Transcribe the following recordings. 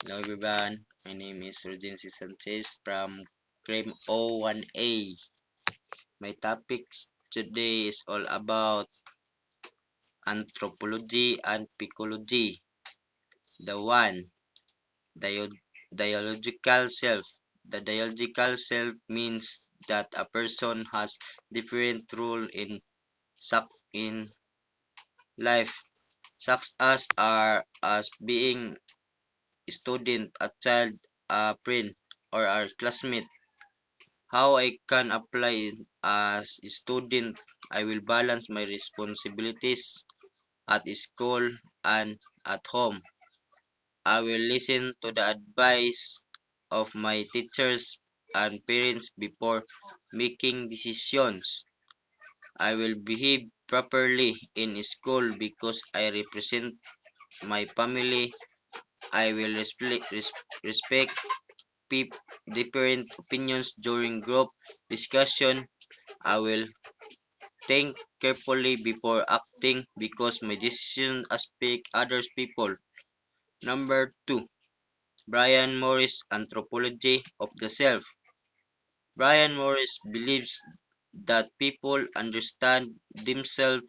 Hello everyone, my name is Regency Sanchez from Cream O1A. My topics today is all about anthropology and psychology. The one, dio- dialogical self. The dialogical self means that a person has different role in life, such as being student, a child, a friend, or a classmate. How I can apply it as a student, I will balance my responsibilities at school and at home. I will listen to the advice of my teachers and parents before making decisions. I will behave properly in school because I represent my family. I will respect different opinions during group discussion. I will think carefully before acting because my decisions affect others people. Number 2. Brian Morris Anthropology of the Self. Brian Morris believes that people understand themselves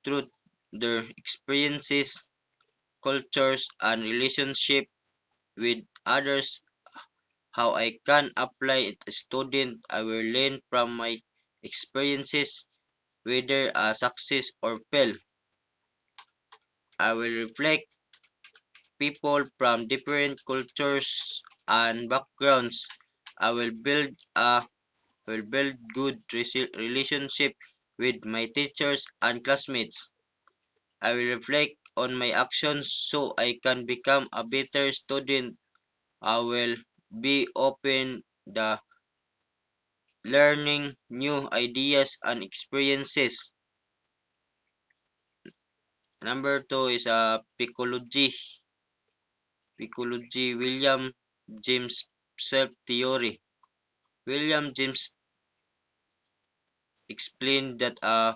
through their experiences, cultures, and relationship with others. How I can apply it as a student, I will learn from my experiences, whether a success or fail. I will reflect people from different cultures and backgrounds. I will build good relationship with my teachers and classmates. I will reflect on my actions so I can become a better student. I will be open the learning new ideas and experiences. Number 2 is psychology. Psychology William James Self Theory. William James explained that a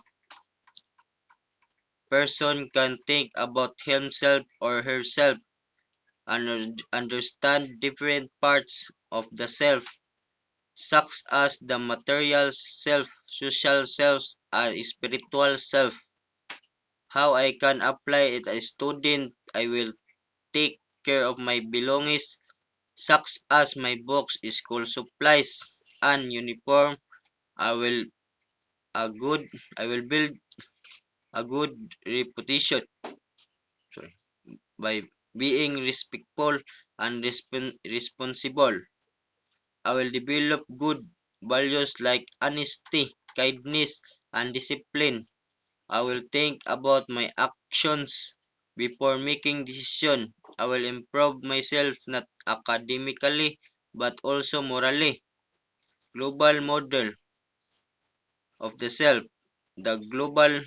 person can think about himself or herself and understand different parts of the self, such as the material self, social self, and spiritual self. How I can apply it as a student, I will take care of my belongings, such as my books, school supplies, and uniform. I will a good I will build a good reputation, sorry, by being respectful and responsible. I will develop good values like honesty, kindness, and discipline. I will think about my actions before making decision. I will improve myself not academically but also morally. Global model of the self. The global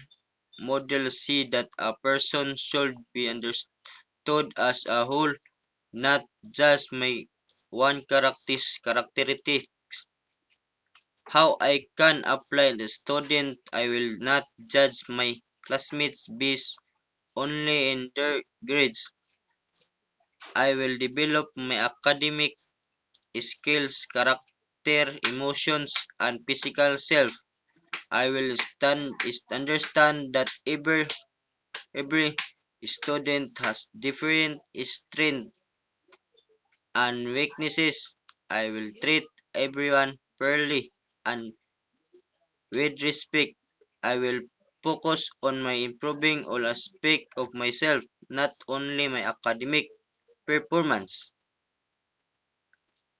model see that a person should be understood as a whole, not just my one characteristic. How I can apply the student, I will not judge my classmates based only in their grades. I will develop my academic skills, character, emotions, and physical self. I will understand that every student has different strengths and weaknesses. I will treat everyone fairly and with respect. I will focus on my improving all aspects of myself, not only my academic performance.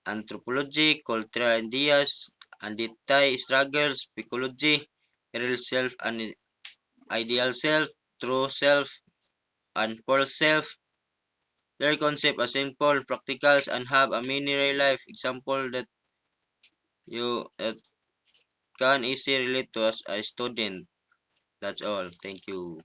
Anthropology, cultural ideas, identity struggles, psychology, real self and ideal self, true self, and false self. Their concept are simple, practical, and have a many real life example that you can easily relate to as a student. That's all. Thank you.